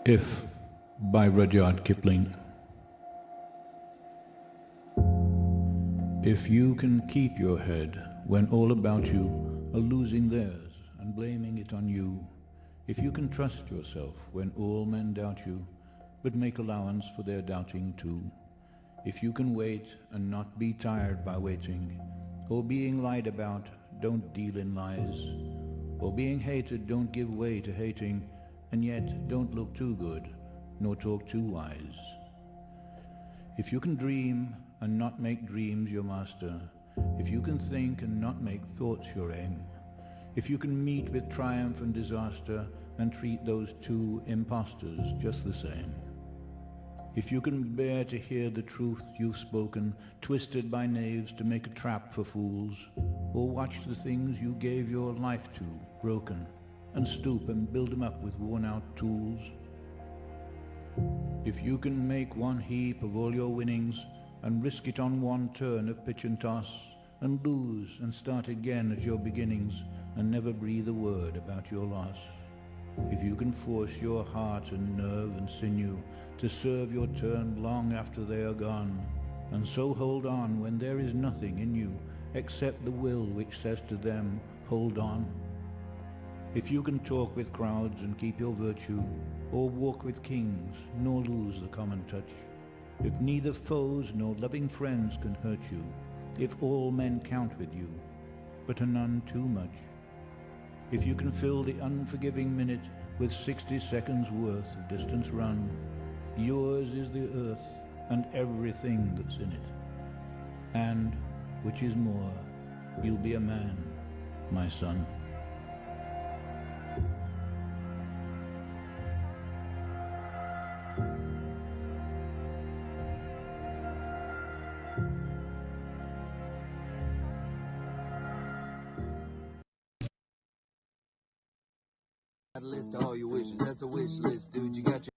If by Rudyard Kipling. If you can keep your head when all about you are losing theirs and blaming it on you, if you can trust yourself when all men doubt you, but make allowance for their doubting too, if you can wait and not be tired by waiting, or being lied about, don't deal in lies, or being hated, don't give way to hating, and yet don't look too good, nor talk too wise. If you can dream and not make dreams your master, if you can think and not make thoughts your aim, if you can meet with triumph and disaster and treat those two impostors just the same, if you can bear to hear the truth you've spoken, twisted by knaves to make a trap for fools, or watch the things you gave your life to broken, and stoop and build them up with worn-out tools, if you can make one heap of all your winnings and risk it on one turn of pitch and toss, and lose and start again at your beginnings and never breathe a word about your loss, if you can force your heart and nerve and sinew to serve your turn long after they are gone, and so hold on when there is nothing in you except the will which says to them, hold on, if you can talk with crowds and keep your virtue, or walk with kings, nor lose the common touch, if neither foes nor loving friends can hurt you, if all men count with you, but are none too much, if you can fill the unforgiving minute with 60 seconds worth of distance run, yours is the earth and everything that's in it, and, which is more, you'll be a man, my son. Got a list of all your wishes, that's a wish list, dude. You got your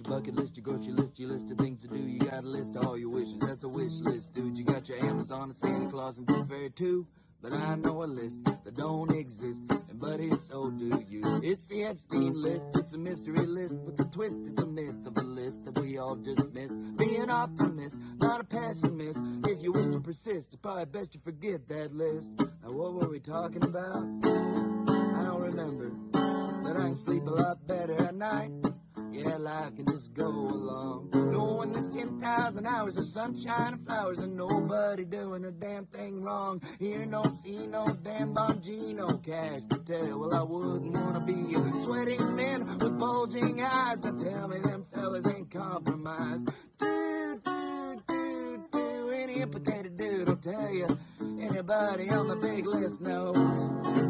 bucket list, your grocery list, your list of things to do. You got a list of all your wishes, that's a wish list, dude. You got your Amazon and Santa Claus and Tooth Fairy too. But I know a list that don't exist, and buddy, so do you. It's the Epstein list, it's a mystery list, but the twist is a myth of a list that we all just missed. Be an optimist, not a pessimist. If you wish to persist, it's probably best you forget that list. Now what were we talking about? I don't remember, but I can sleep a lot better at night. Yeah, life can just go along, knowing there's 10,000 hours of sunshine and flowers and nobody doing a damn thing wrong. Hear no, see no, damn Bongino, cash to tell. Well, I wouldn't want to be a sweating man with bulging eyes. Now tell me them fellas ain't compromised. Any implicated dude will tell you, anybody on the big list knows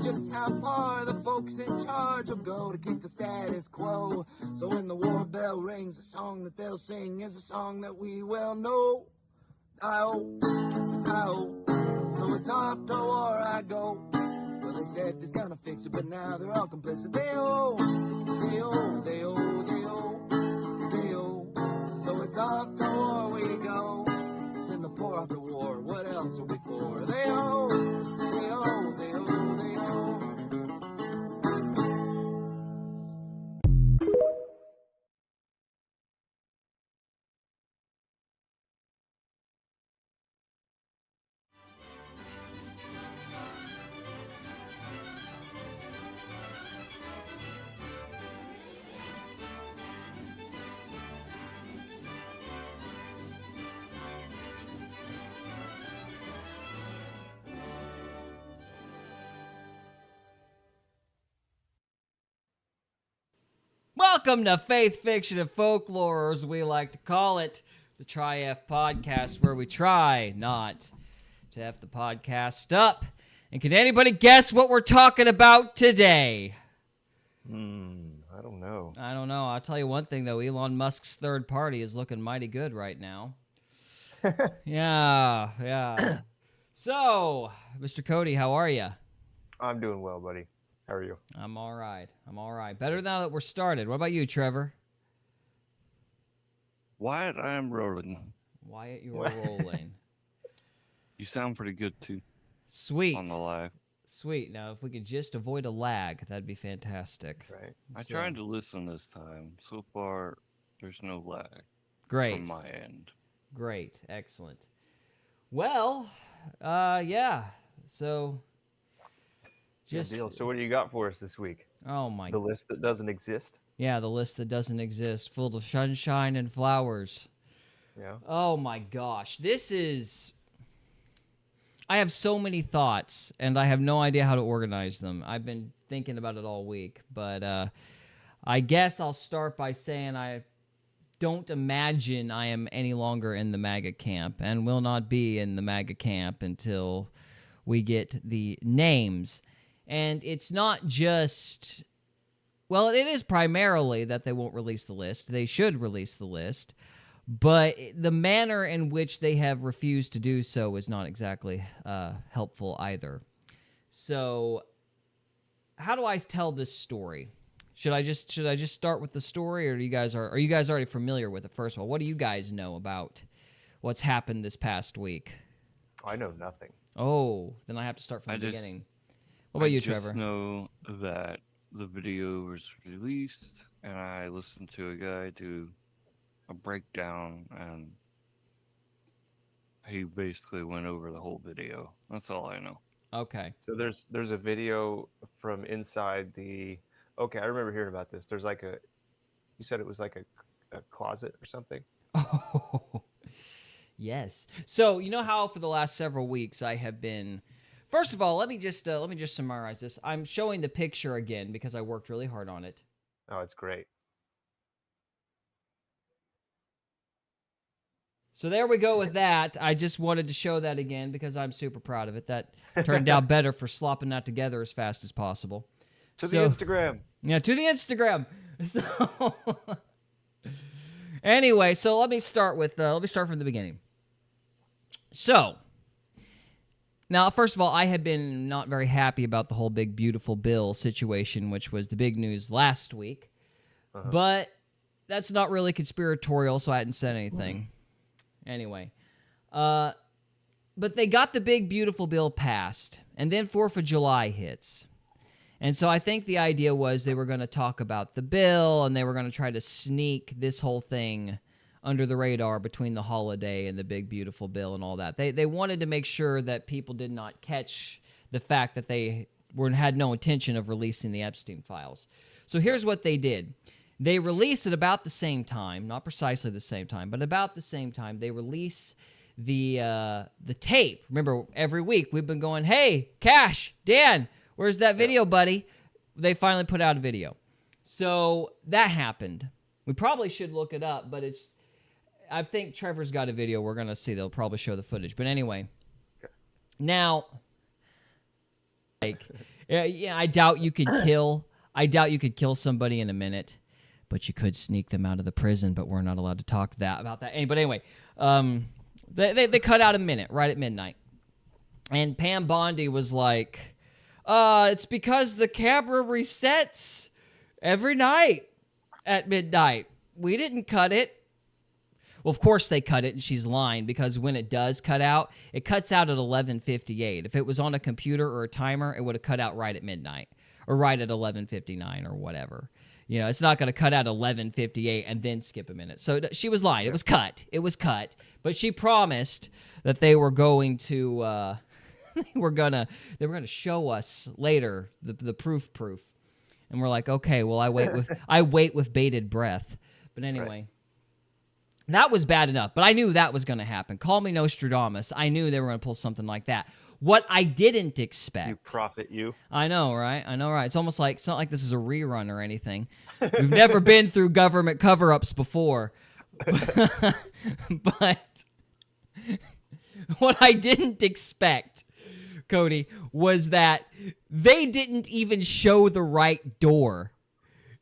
just how far the folks in charge will go to keep the status quo. So when the war bell rings, the song that they'll sing is a song that we well know. I-oh, so it's off to war I go. Well, they said they's gonna fix it, but now they're all complicit. They-oh, they-oh, they-oh, they-oh, they-oh. So it's off to war we go. Send the poor off to war, what else will be for? They-oh, they-oh, they-oh, they-oh. Welcome to Faith, Fiction, and Folklore, or as we like to call it, the Tri-F Podcast, where we try not to F the podcast up. And can anybody guess what we're talking about today? I don't know. I don't know. I'll tell you one thing, though. Elon Musk's third party is looking mighty good right now. Yeah. So, Mr. Cody, how are you? I'm doing well, buddy. How are you? I'm all right. Better now that we're started. What about you, Trevor? Wyatt, I am rolling. Wyatt, you're rolling. You sound pretty good, too. Sweet. On the live. Sweet. Now, if we could just avoid a lag, that'd be fantastic. Right. I So- tried to listen this time. So far, there's no lag Great. from my end. Great. Excellent. Well, yeah. So, Good just deal. So what do you got for us this week? oh my, The list that doesn't exist? yeah, the list that doesn't exist, full of sunshine and flowers. Yeah. Oh my gosh, this is. I have so many thoughts, and I have no idea how to organize them. I've been thinking about it all week, but I guess I'll start by saying I don't imagine I am any longer in the MAGA camp and will not be in the MAGA camp until we get the names. And it's not just, well, it is primarily that they won't release the list. They should release the list. But the manner in which they have refused to do so is not exactly helpful either. So, how do I tell this story? Should I just start with the story, or are you guys already familiar with it? First of all, what do you guys know about what's happened this past week? I know nothing. Oh, then I have to start from I the just- beginning. What about you, I just Trevor? know that the video was released, and I listened to a guy do a breakdown, and he basically went over the whole video. That's all I know. Okay. So there's a video from inside the. Okay, I remember hearing about this. There's like a. You said it was like a closet or something. Oh, yes. So you know how for the last several weeks I have been. First of all, let me just summarize this. I'm showing the picture again because I worked really hard on it. Oh, it's great. So there we go with that. I just wanted to show that again because I'm super proud of it. That turned out better for slopping that together as fast as possible. To So- the Instagram. Yeah, to the Instagram. So anyway, so let me start from the beginning. So now, first of all, I have been not very happy about the whole big beautiful bill situation, which was the big news last week. But that's not really conspiratorial, so I hadn't said anything. Anyway, but they got the big beautiful bill passed, and then 4th of July hits. And so I think the idea was they were going to talk about the bill, and they were going to try to sneak this whole thing under the radar between the holiday and the big beautiful bill and all that. They wanted to make sure that people did not catch the fact that they had no intention of releasing the Epstein files. So here's what they did. They release at about the same time, not precisely the same time, but about the same time. They release the tape. Remember, every week we've been going, hey, Cash, Dan, where's that video, buddy? They finally put out a video. So that happened. We probably should look it up, but I think Trevor's got a video we're going to see. They'll probably show the footage. But anyway, now, yeah, I doubt you could kill somebody in a minute, but you could sneak them out of the prison, but we're not allowed to talk about that. But anyway, they cut out a minute right at midnight. And Pam Bondi was like, it's because the camera resets every night at midnight. We didn't cut it. Well, of course they cut it, and she's lying, because when it does cut out, it cuts out at 11:58. If it was on a computer or a timer, it would have cut out right at midnight, or right at 11:59 or whatever. You know, it's not going to cut out 11:58 and then skip a minute. So she was lying. It was cut. It was cut. But she promised that they were going to they were gonna show us later the proof. And we're like, okay, well, I wait with bated breath. But anyway. Right. That was bad enough, but I knew that was going to happen. Call me Nostradamus. I knew they were going to pull something like that. What I didn't expect. You prophet, you. I know, right? It's almost like, it's not like this is a rerun or anything. We've never been through government cover-ups before. But what I didn't expect, Cody, was that they didn't even show the right door.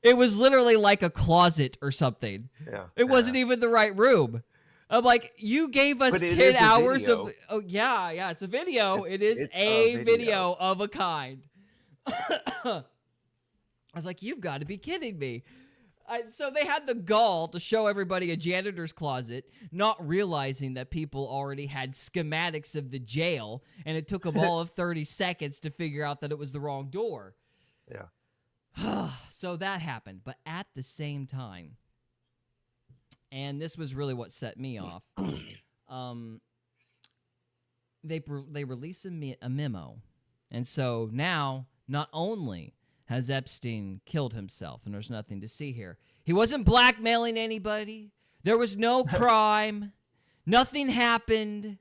It was literally like a closet or something. Yeah. It wasn't even the right room. I'm like, you gave us But it 10 is a hours video. of... Oh, yeah, it's a video. It is it's a a video video. of a kind. I was like, you've got to be kidding me. So they had the gall to show everybody a janitor's closet, not realizing that people already had schematics of the jail, and it took them all of 30 seconds to figure out that it was the wrong door. Yeah. So that happened. But at the same time, and this was really what set me off, they released a memo. And so now, not only has Epstein killed himself, and there's nothing to see here, he wasn't blackmailing anybody. There was no crime. Nothing happened.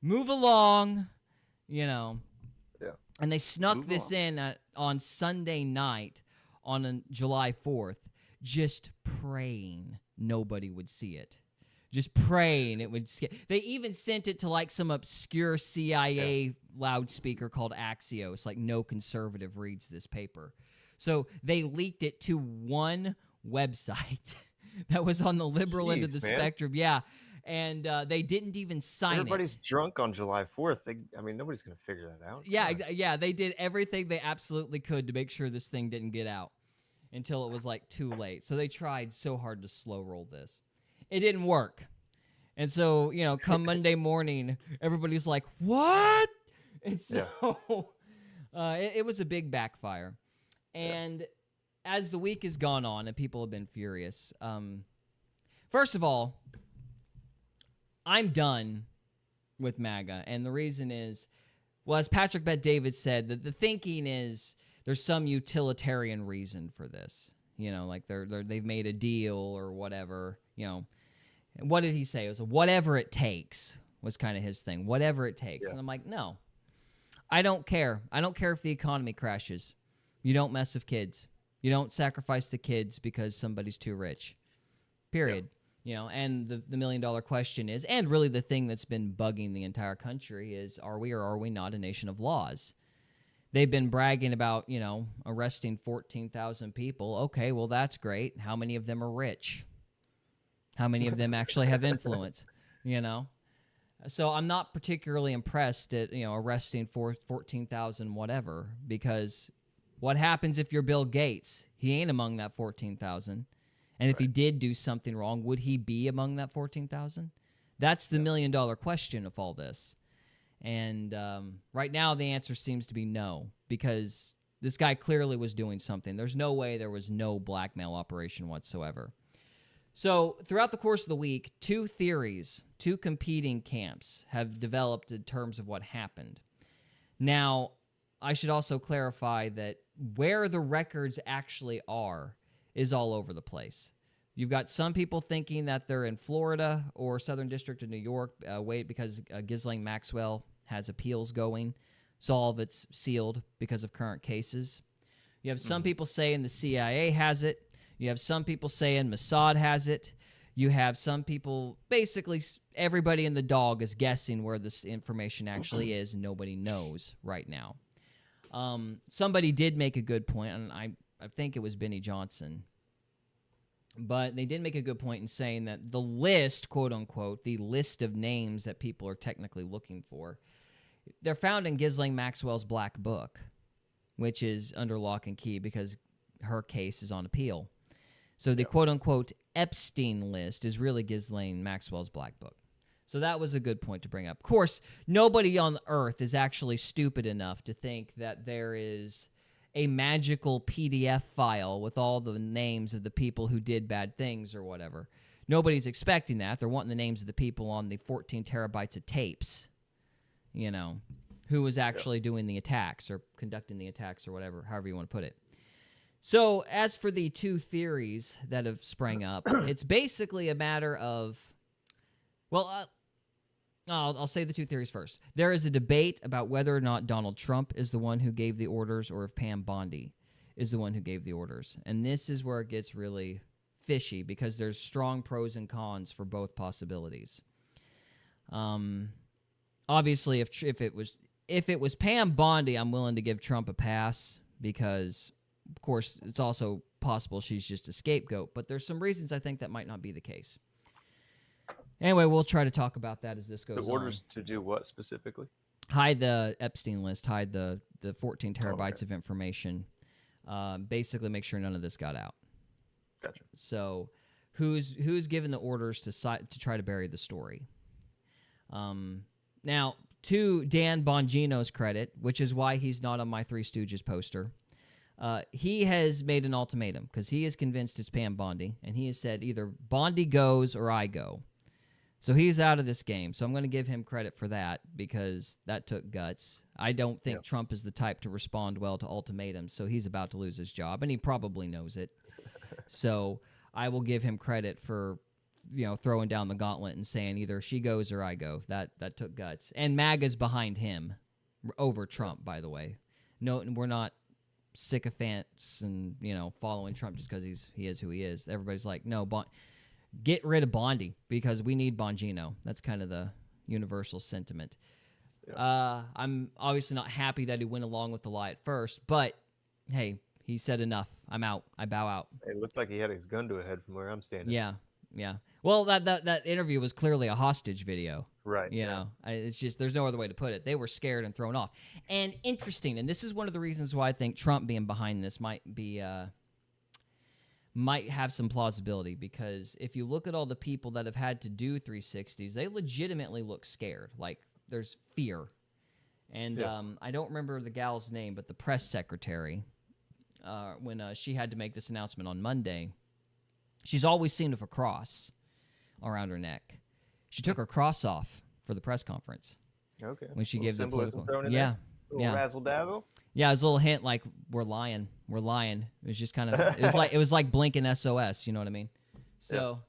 Move along, Yeah. And they snuck Move this on. in on Sunday night on July 4th, just praying nobody would see it. Just praying it would. They even sent it to like some obscure CIA loudspeaker called Axios. Like no conservative reads this paper. So they leaked it to one website that was on the liberal end of the Jeez, man. spectrum. Yeah. And they didn't even sign Everybody's it. drunk on July 4th. I mean, nobody's going to figure that out. Yeah, Come on. yeah, they did everything they absolutely could to make sure this thing didn't get out until it was like too late. So they tried so hard to slow roll this. It didn't work. And so, come Monday morning, everybody's like, what? And so it was a big backfire. And as the week has gone on and people have been furious, first of all, I'm done with MAGA. And the reason is, well, as Patrick Bet-David said, that the thinking is there's some utilitarian reason for this. Like they've made a deal or whatever, What did he say? It was whatever it takes was kind of his thing. Whatever it takes. And I'm like, no, I don't care. I don't care if the economy crashes. You don't mess with kids. You don't sacrifice the kids because somebody's too rich. Period. And the $1 million question is, and really the thing that's been bugging the entire country is, are we or are we not a nation of laws? They've been bragging about, arresting 14,000 people. Okay, well, that's great. How many of them are rich? How many of them actually have influence, So I'm not particularly impressed at, arresting 14,000 whatever, because what happens if you're Bill Gates? He ain't among that 14,000. And if he did do something wrong, would he be among that 14,000? That's the $1 million question of all this. And right now the answer seems to be no, because this guy clearly was doing something. There's no way there was no blackmail operation whatsoever. So throughout the course of the week, two competing camps have developed in terms of what happened. Now, I should also clarify that where the records actually are is all over the place. You've got some people thinking that they're in Florida or Southern District of New York, because Ghislaine Maxwell has appeals going, so all of it's sealed because of current cases. You have some people saying the CIA has it. You have some people saying Mossad has it. You have some people, basically everybody in the dog is guessing where this information actually is. Nobody knows right now. Somebody did make a good point, and I think it was Benny Johnson. But they did make a good point in saying that the list, quote unquote, the list of names that people are technically looking for, they're found in Ghislaine Maxwell's black book, which is under lock and key because her case is on appeal. So the quote unquote Epstein list is really Ghislaine Maxwell's black book. So that was a good point to bring up. Of course, nobody on earth is actually stupid enough to think that there is a magical PDF file with all the names of the people who did bad things or whatever. Nobody's expecting that. They're wanting the names of the people on the 14 terabytes of tapes, who was actually doing the attacks or conducting the attacks or whatever, however you want to put it. So as for the two theories that have sprang up, it's basically a matter of, I'll say the two theories first. There is a debate about whether or not Donald Trump is the one who gave the orders or if Pam Bondi is the one who gave the orders. And this is where it gets really fishy because there's strong pros and cons for both possibilities. Obviously, if it was Pam Bondi, I'm willing to give Trump a pass because, of course, it's also possible she's just a scapegoat. But there's some reasons I think that might not be the case. Anyway, we'll try to talk about that as this goes on. The orders to do what specifically? Hide the Epstein list, hide the 14 terabytes of information. Basically make sure none of this got out. Gotcha. So, who's given the orders to try to bury the story? Now, to Dan Bongino's credit, which is why he's not on my Three Stooges poster, he has made an ultimatum because he is convinced it's Pam Bondi, and he has said either Bondi goes or I go. So he's out of this game. So I'm going to give him credit for that because that took guts. I don't think Trump is the type to respond well to ultimatums, so he's about to lose his job, and he probably knows it. So I will give him credit for, throwing down the gauntlet and saying either she goes or I go. That took guts. And MAGA's behind him over Trump, by the way. No, we're not sycophants and, following Trump just because he is who he is. Everybody's like, no, get rid of Bondi because we need Bongino. That's kind of the universal sentiment. Yeah. I'm obviously not happy that he went along with the lie at first, but hey, he said enough. I'm out. I bow out. It looked like he had his gun to a head from where I'm standing. Yeah. Well, that interview was clearly a hostage video. Right. It's just there's no other way to put it. They were scared and thrown off. And interesting, and this is one of the reasons why I think Trump being behind this might have some plausibility, because if you look at all the people that have had to do 360s, they legitimately look scared. Like there's fear. And I don't remember the gal's name, but the press secretary, when she had to make this announcement on Monday, she's always seemed with a cross around her neck. She took her cross off for the press conference. Okay. When she gave the political. Yeah. Razzle dazzle. Yeah, it was a little hint like we're lying. It was just kind of it was like blinking SOS, you know what I mean? So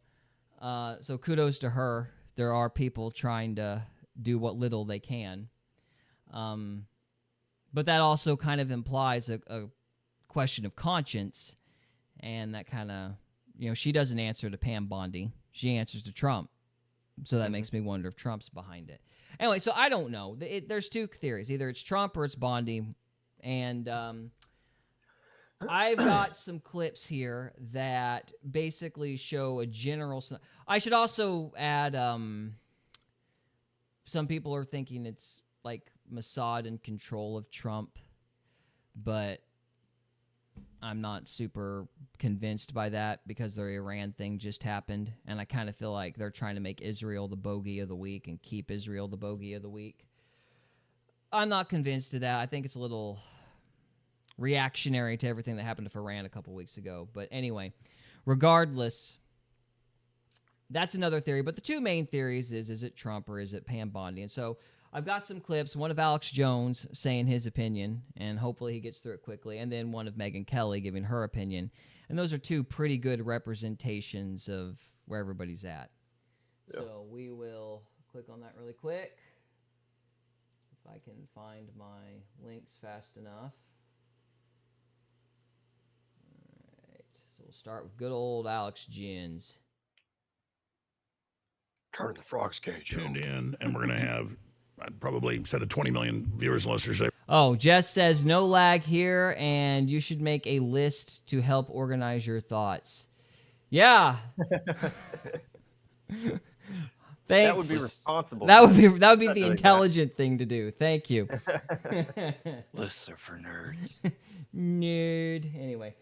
so kudos to her. There are people trying to do what little they can. But that also kind of implies a question of conscience, and that kind of, she doesn't answer to Pam Bondi. She answers to Trump. So that makes me wonder if Trump's behind it. Anyway, so I don't know. There's two theories. Either it's Trump or it's Bondi. And I've got some clips here that basically show a general... I should also add, some people are thinking it's like Mossad in control of Trump, but I'm not super convinced by that because the Iran thing just happened, and I kind of feel like they're trying to make Israel the bogey of the week and keep Israel the bogey of the week. I'm not convinced of that. I think it's a little reactionary to everything that happened to Iran a couple weeks ago. But anyway, regardless, that's another theory. But the two main theories is it Trump or is it Pam Bondi? And so I've got some clips, one of Alex Jones saying his opinion, and hopefully he gets through it quickly, and then one of Megyn Kelly giving her opinion. And those are two pretty good representations of where everybody's at. Yep. So we will click on that really quick. If I can find my links fast enough. All right, so we'll start with good old Alex Jones. Turn the Frog's Cage. Tuned in, and we're going to have... I'd probably said a 20 million viewers and listeners there. Oh, Jess says, no lag here, and you should make a list to help organize your thoughts. Yeah. Thanks. That would be responsible. That would be the intelligent thing to do. Thank you. Lists are for nerds. Nerd. Anyway.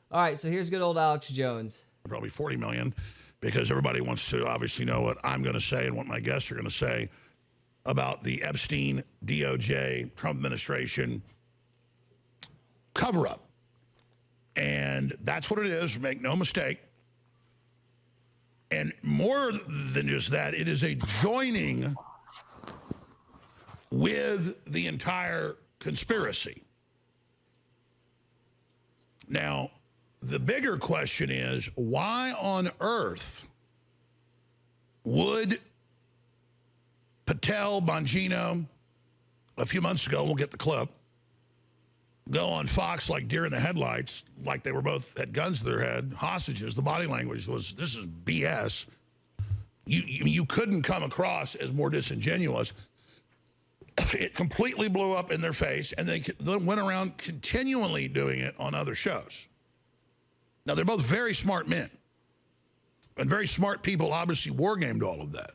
All right, so here's good old Alex Jones. Probably 40 million, because everybody wants to obviously know what I'm going to say and what my guests are going to say about the Epstein, DOJ, Trump administration cover-up. And that's what it is, make no mistake. And more than just that, it is a joining with the entire conspiracy. Now, the bigger question is, why on earth would Patel, Bongino, a few months ago, we'll get the clip, go on Fox like deer in the headlights, like they were both had guns to their head, hostages. The body language was, this is BS. You couldn't come across as more disingenuous. It completely blew up in their face, and they went around continually doing it on other shows. Now, they're both very smart men, and very smart people obviously war-gamed all of that.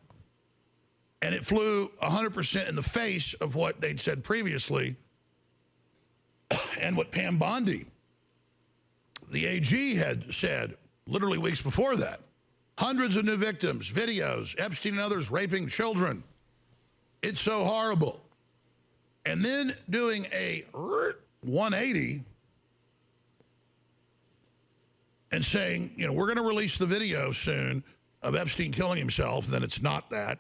And it flew 100% in the face of what they'd said previously and what Pam Bondi, the AG, had said literally weeks before that. Hundreds of new victims, videos, Epstein and others raping children. It's so horrible. And then doing a 180 and saying, you know, we're going to release the video soon of Epstein killing himself, then it's not that.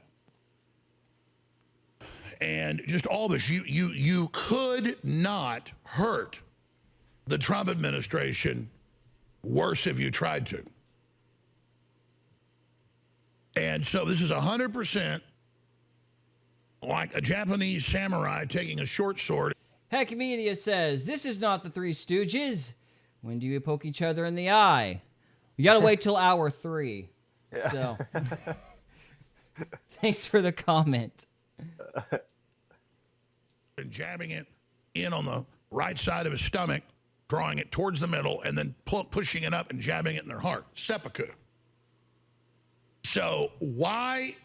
And just all this, you could not hurt the Trump administration worse if you tried to. And so this is 100% like a Japanese samurai taking a short sword. Heck Media says, this is not the Three Stooges. When do you poke each other in the eye? You gotta wait till hour 3. Yeah. So, thanks for the comment. And jabbing it in on the right side of his stomach, drawing it towards the middle, and then pushing it up and jabbing it in their heart. Seppuku. So why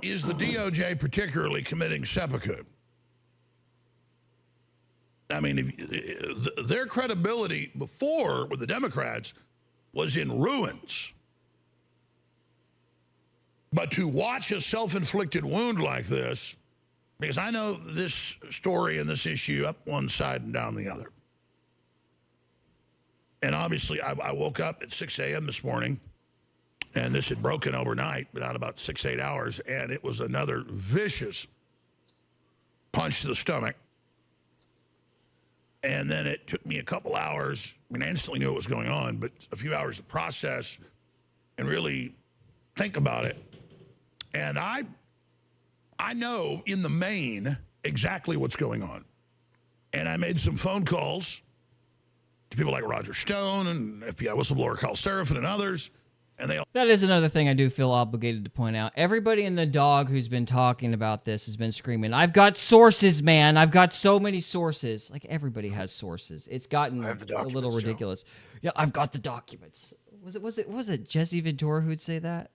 is the DOJ particularly committing seppuku? I mean, their credibility before with the Democrats was in ruins. But to watch a self-inflicted wound like this, because I know this story and this issue up one side and down the other. And obviously, I woke up at 6 a.m. this morning, and this had broken overnight, without about 6-8 hours, and it was another vicious punch to the stomach. And then it took me a couple hours. I mean, I instantly knew what was going on, but a few hours to process and really think about it. And I know in the main exactly what's going on. And I made some phone calls to people like Roger Stone and FBI whistleblower Carl Serafin and others. And they all— That is another thing I do feel obligated to point out. Everybody in the dog who's been talking about this has been screaming, I've got sources, man. I've got so many sources. Like, everybody has sources. It's gotten a little ridiculous. Joe. Yeah, I've got the documents. Was it Jesse Ventura who'd say that?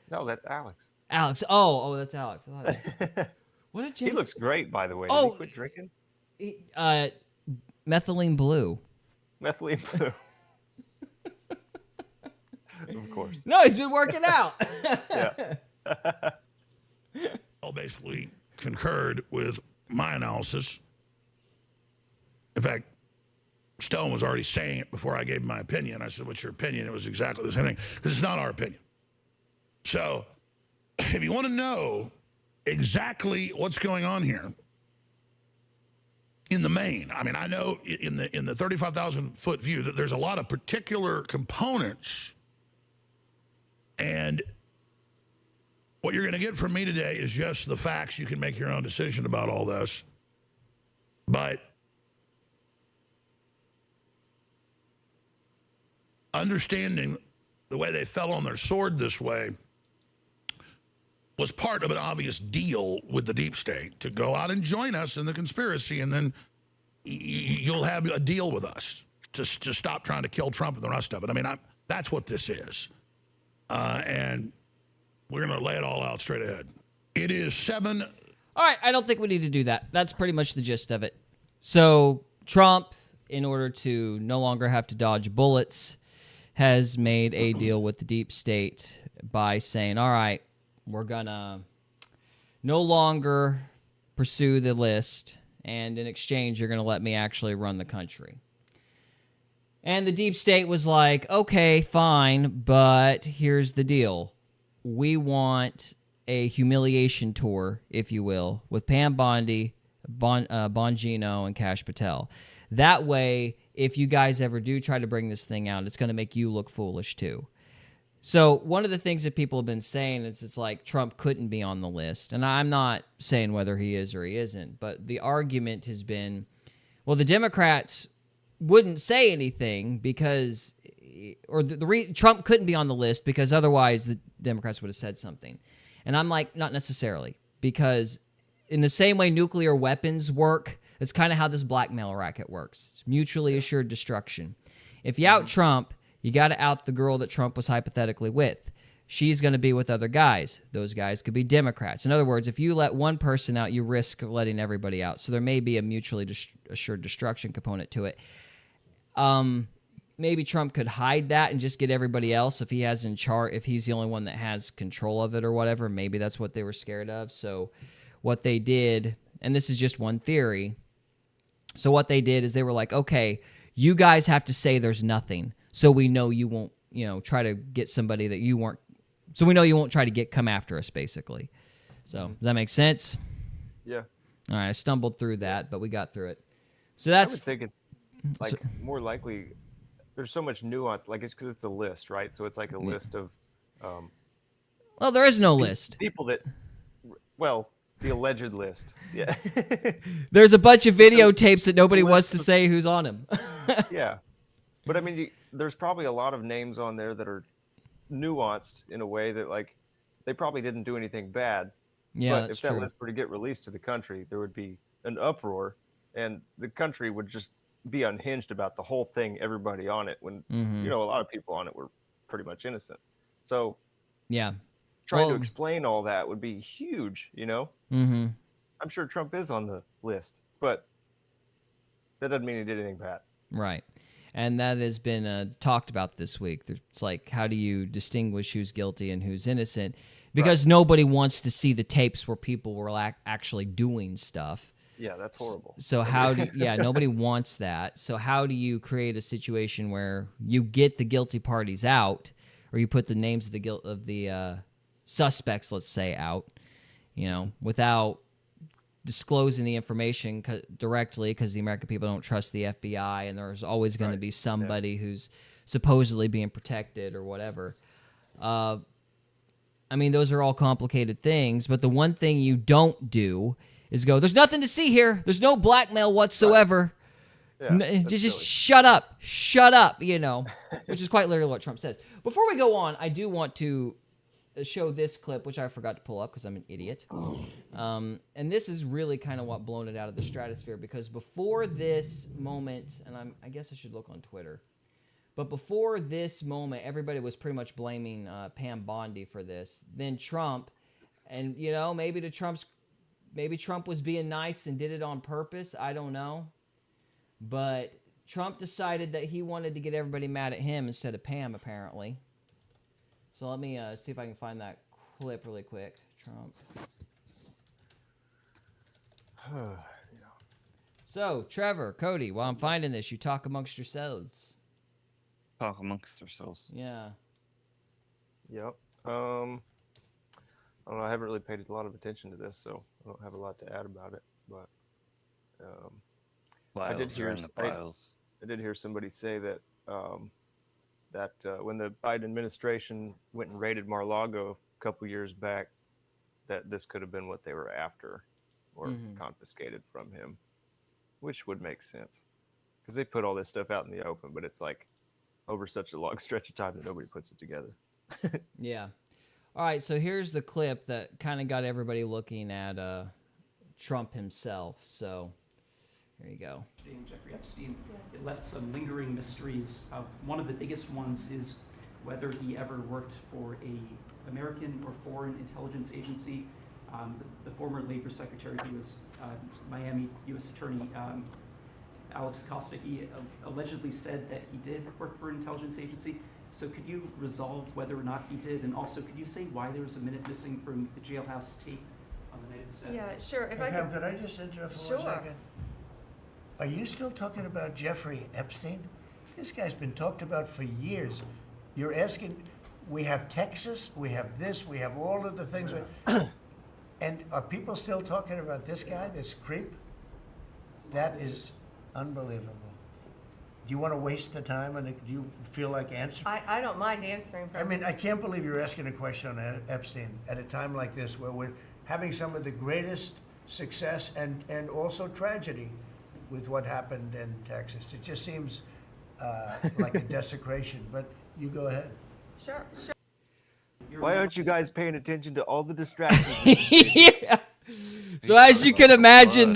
No, that's Alex. Alex. Oh, that's Alex. What did Jesse... He looks great, by the way. Did he quit drinking? Methylene blue. Methylene blue. Of course. No, he's been working out. Yeah. all basically concurred with my analysis. In fact, Stone was already saying it before I gave my opinion. I said, what's your opinion? It was exactly the same thing, because it's not our opinion. So if you want to know exactly what's going on here in the main, I mean, I know in the 35,000-foot view that there's a lot of particular components, and what you're going to get from me today is just the facts. You can make your own decision about all this. But understanding the way they fell on their sword this way was part of an obvious deal with the deep state to go out and join us in the conspiracy, and then you'll have a deal with us to stop trying to kill Trump and the rest of it. I mean, that's what this is. And we're going to lay it all out straight ahead. It is 7. All right, I don't think we need to do that. That's pretty much the gist of it. So Trump, in order to no longer have to dodge bullets, has made a deal with the deep state by saying, all right, we're going to no longer pursue the list, and in exchange, you're going to let me actually run the country. And the deep state was like, okay, fine, but here's the deal. We want a humiliation tour, if you will, with Pam Bondi, Bongino, and Kash Patel. That way, if you guys ever do try to bring this thing out, it's going to make you look foolish too. So one of the things that people have been saying is it's like Trump couldn't be on the list. And I'm not saying whether he is or he isn't, but the argument has been, well, the Democrats wouldn't say anything because, or Trump couldn't be on the list because otherwise the Democrats would have said something. And I'm like, not necessarily, because in the same way nuclear weapons work, it's kind of how this blackmail racket works. It's mutually assured destruction. If you out Trump, you got to out the girl that Trump was hypothetically with. She's going to be with other guys. Those guys could be Democrats. In other words, if you let one person out, you risk letting everybody out. So there may be a mutually assured destruction component to it. Now, maybe Trump could hide that and just get everybody else if he has in charge, if he's the only one that has control of it or whatever. Maybe that's what they were scared of. So what they did, and this is just one theory. So what they did is they were like, okay, you guys have to say there's nothing, so we know you won't, try to get somebody that you weren't. So we know you won't try to come after us, basically. So does that make sense? Yeah. All right, I stumbled through that, but we got through it. So that's. I would think it's like more likely. There's so much nuance, like it's because it's a list, right? So it's like a list of. Well, there is no list. People that, well, the alleged list. Yeah. There's a bunch of videotapes that nobody wants to say who's on them. Yeah, but I mean, there's probably a lot of names on there that are nuanced in a way that like they probably didn't do anything bad. Yeah, but if that list were to get released to the country, there would be an uproar, and the country would just be unhinged about the whole thing. Everybody on it, when a lot of people on it were pretty much innocent. So yeah, trying to explain all that would be huge. Mm-hmm. I'm sure Trump is on the list, but that doesn't mean he did anything bad. Right. And that has been talked about this week. It's like, how do you distinguish who's guilty and who's innocent? Because nobody wants to see the tapes where people were actually doing stuff. Yeah, that's horrible. So how do nobody wants that. So how do you create a situation where you get the guilty parties out, or you put the names of the suspects, let's say, out, without disclosing the information directly, because the American people don't trust the FBI, and there's always going to be somebody who's supposedly being protected or whatever. I mean, those are all complicated things, but the one thing you don't do is go, there's nothing to see here. There's no blackmail whatsoever. Yeah, just shut up, which is quite literally what Trump says. Before we go on, I do want to show this clip, which I forgot to pull up because I'm an idiot. And this is really kind of what blown it out of the stratosphere, because before this moment, and I guess I should look on Twitter, but before this moment, everybody was pretty much blaming Pam Bondi for this. Then Trump, and maybe Trump was being nice and did it on purpose. I don't know. But Trump decided that he wanted to get everybody mad at him instead of Pam, apparently. So let me see if I can find that clip really quick. Trump. So, Trevor, Cody, while I'm finding this, you talk amongst yourselves. Talk amongst ourselves. Yeah. Yep. I don't know. I haven't really paid a lot of attention to this, so I don't have a lot to add about it. But I did hear in the files. I did hear somebody say that when the Biden administration went and raided Mar-a-Lago a couple years back, that this could have been what they were after, or confiscated from him, which would make sense, because they put all this stuff out in the open, but it's like over such a long stretch of time that nobody puts it together. Yeah. All right, so here's the clip that kind of got everybody looking at Trump himself. So here you go. Jeffrey Epstein, it left some lingering mysteries. One of the biggest ones is whether he ever worked for a American or foreign intelligence agency. The former Labor Secretary, he was Miami U.S. Attorney Alex Acosta, he allegedly said that he did work for an intelligence agency. So could you resolve whether or not he did? And also, could you say why there was a minute missing from the jailhouse tape on the night of the Yeah, sure. If Hey, Pam, could I just interrupt for 1 Sure. second? Are you still talking about Jeffrey Epstein? This guy's been talked about for years. You're asking, we have Texas, we have this, we have all of the things. And are people still talking about this guy, this creep? That is unbelievable. Do you want to waste the time, and do you feel like answering? I don't mind answering. I mean, I can't believe you're asking a question on Epstein at a time like this, where we're having some of the greatest success and also tragedy with what happened in Texas. It just seems like a desecration, but you go ahead. Sure. Why aren't you guys paying attention to all the distractions? Yeah. So as you can imagine,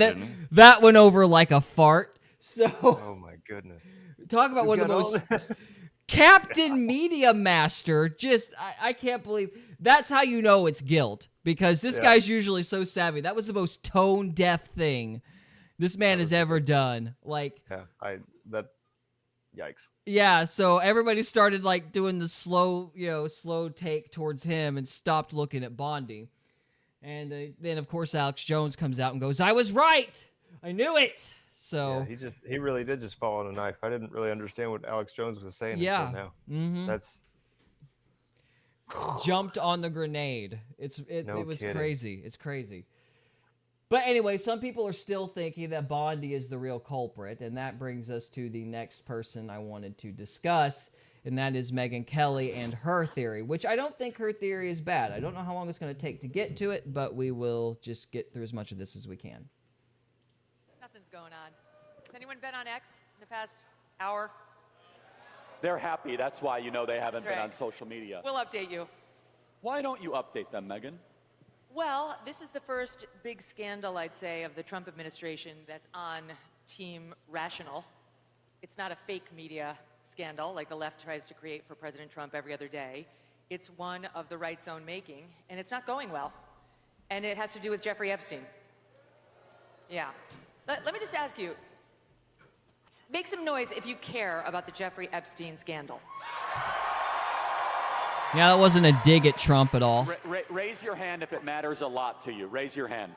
that went over like a fart. So Oh my goodness. talk about one of the most Captain Media Master. Just I can't believe that's how you know it's guilt, because this guy's usually so savvy. That was the most tone deaf thing this man has ever done. Like, Yikes. Yeah, so everybody started like doing the slow take towards him and stopped looking at Bondi. And then, of course, Alex Jones comes out and goes, "I was right. I knew it." So Yeah, he really did just fall on a knife. I didn't really understand what Alex Jones was saying yeah, until now. mm-hmm. That's jumped on the grenade. It was kidding. crazy. It's crazy. But anyway, some people are still thinking that Bondi is the real culprit, and that brings us to the next person I wanted to discuss, and that is Megyn Kelly and her theory, which I don't think her theory is bad. I don't know how long it's going to take to get to it, but we will just get through as much of this as we can. Nothing's going on. Has anyone been on X in the past hour? They're happy. That's why you know they haven't been on social media. We'll update you. Why don't you update them, Megyn? Well, this is the first big scandal, I'd say, of the Trump administration that's on Team Rational. It's not a fake media scandal like the left tries to create for President Trump every other day. It's one of the right's own making, and it's not going well. And it has to do with Jeffrey Epstein. Yeah. Let me just ask you, make some noise if you care about the Jeffrey Epstein scandal. Yeah, that wasn't a dig at Trump at all. Raise your hand if it matters a lot to you. Raise your hand.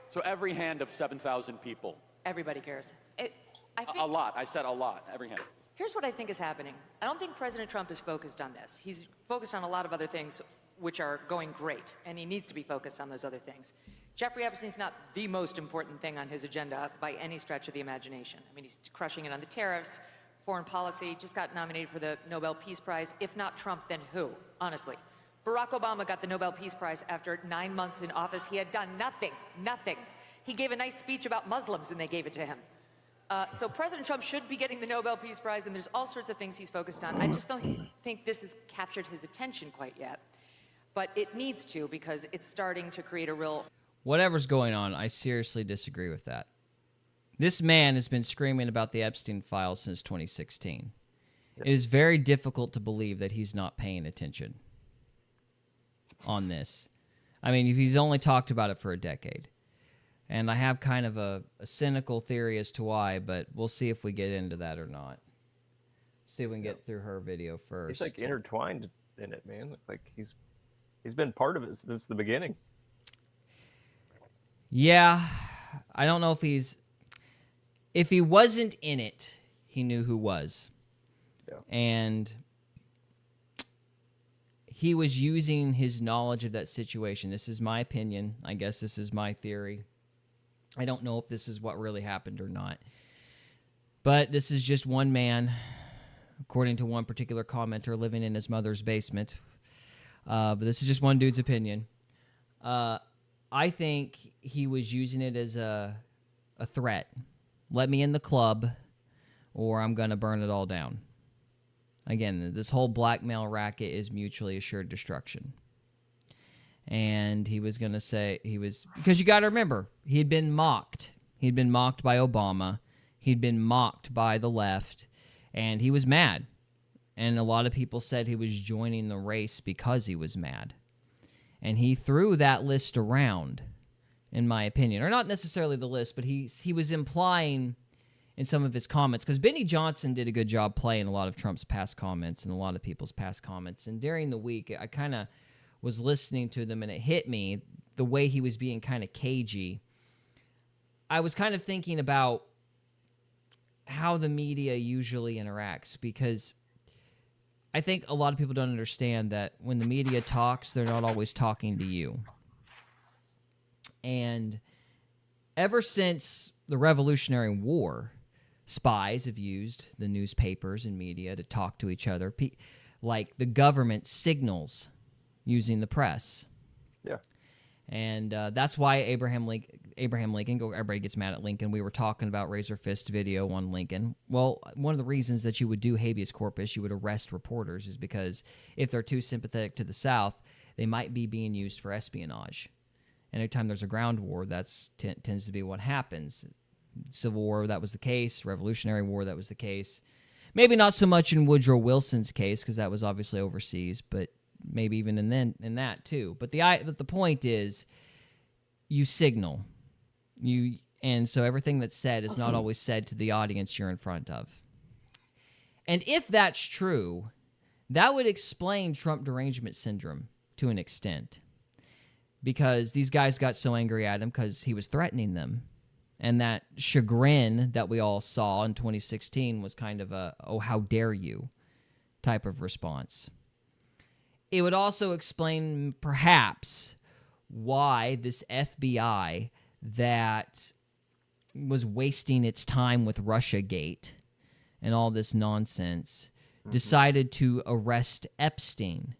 So every hand of 7,000 people. Everybody cares. A lot. I said a lot. Every hand. Here's what I think is happening. I don't think President Trump is focused on this. He's focused on a lot of other things which are going great, and he needs to be focused on those other things. Jeffrey Epstein's not the most important thing on his agenda by any stretch of the imagination. I mean, he's crushing it on the tariffs, foreign policy, just got nominated for the Nobel Peace Prize. If not Trump, then who? Honestly. Barack Obama got the Nobel Peace Prize after 9 months in office. He had done nothing. He gave a nice speech about Muslims and they gave it to him. So President Trump should be getting the Nobel Peace Prize, and there's all sorts of things he's focused on. I just don't think this has captured his attention quite yet. But it needs to, because it's starting to create a real... Whatever's going on, I seriously disagree with that. This man has been screaming about the Epstein files since 2016. It is very difficult to believe that he's not paying attention on this. I mean, he's only talked about it for a decade. And I have kind of a cynical theory as to why, but we'll see if we get into that or not. See if we can get through her video first. He's like intertwined in it, man. Like he's been part of it since the beginning. Yeah, I don't know if he wasn't in it, he knew who was. Yeah. And he was using his knowledge of that situation. This is my opinion. I guess this is my theory. I don't know if this is what really happened or not. But this is just one man, according to one particular commenter, living in his mother's basement. But this is just one dude's opinion. I think he was using it as a threat. Let me in the club, or I'm going to burn it all down. Again, this whole blackmail racket is mutually assured destruction. And he was going to say, because you got to remember, he had been mocked. He'd been mocked by Obama. He'd been mocked by the left. And he was mad. And a lot of people said he was joining the race because he was mad. And he threw that list around, in my opinion. Or not necessarily the list, but he was implying in some of his comments. Because Benny Johnson did a good job playing a lot of Trump's past comments and a lot of people's past comments. And during the week, I kind of was listening to them, and it hit me the way he was being kind of cagey. I was kind of thinking about how the media usually interacts, because I think a lot of people don't understand that when the media talks, they're not always talking to you. And ever since the Revolutionary War, spies have used the newspapers and media to talk to each other, like the government signals using the press. Yeah. And that's why Abraham Lincoln, everybody gets mad at Lincoln. We were talking about Razor Fist video on Lincoln. Well, one of the reasons that you would do habeas corpus, you would arrest reporters, is because if they're too sympathetic to the South, they might be being used for espionage. And every time there's a ground war, that tends to be what happens. Civil War, that was the case. Revolutionary War, that was the case. Maybe not so much in Woodrow Wilson's case, because that was obviously overseas, but maybe even in that too. But the point is, you signal. And so everything that's said is not always said to the audience you're in front of. And if that's true, that would explain Trump derangement syndrome to an extent. Because these guys got so angry at him because he was threatening them. And that chagrin that we all saw in 2016 was kind of a, oh, how dare you type of response. It would also explain, perhaps, why this FBI that was wasting its time with Russiagate and all this nonsense decided to arrest Epstein.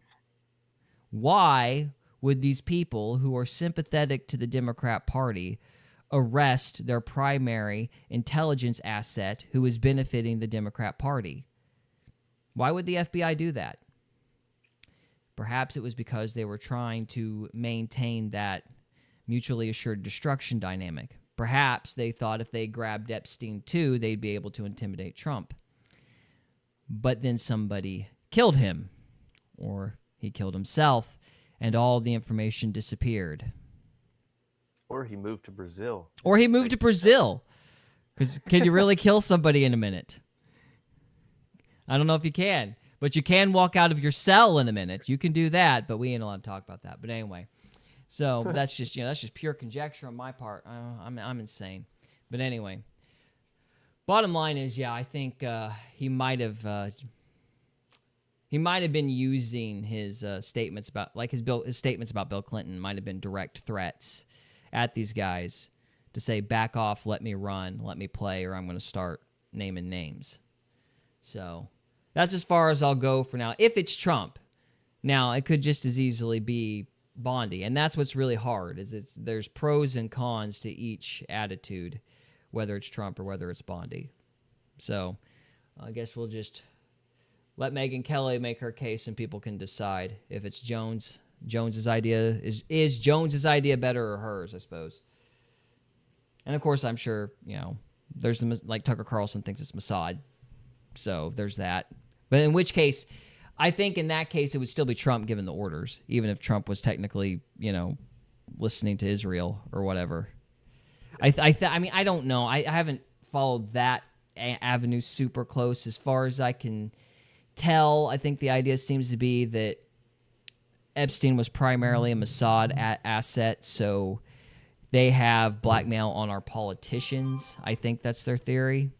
Why would these people who are sympathetic to the Democrat Party arrest their primary intelligence asset who is benefiting the Democrat Party? Why would the FBI do that? Perhaps it was because they were trying to maintain that mutually assured destruction dynamic. Perhaps they thought if they grabbed Epstein too, they'd be able to intimidate Trump. But then somebody killed him, or he killed himself, and all the information disappeared. Or he moved to Brazil. Because can you really kill somebody in a minute? I don't know if you can. But you can walk out of your cell in a minute. You can do that, but we ain't allowed to talk about that. But anyway, so that's just that's just pure conjecture on my part. I'm insane. But anyway, bottom line is, yeah, I think he might have been using his statements about his statements about Bill Clinton might have been direct threats at these guys to say, back off, let me run, let me play, or I'm going to start naming names. So that's as far as I'll go for now. If it's Trump, now it could just as easily be Bondi, and that's what's really hard. There's pros and cons to each attitude, whether it's Trump or whether it's Bondi. So I guess we'll just let Megyn Kelly make her case, and people can decide if it's Jones's idea is Jones's idea better or hers, I suppose. And of course, I'm sure there's like Tucker Carlson thinks it's Mossad. So there's that. But in which case, I think in that case, it would still be Trump giving the orders, even if Trump was technically, listening to Israel or whatever. I mean, I don't know. I haven't followed that avenue super close. As far as I can tell, I think the idea seems to be that Epstein was primarily a Mossad asset, so they have blackmail on our politicians. I think that's their theory.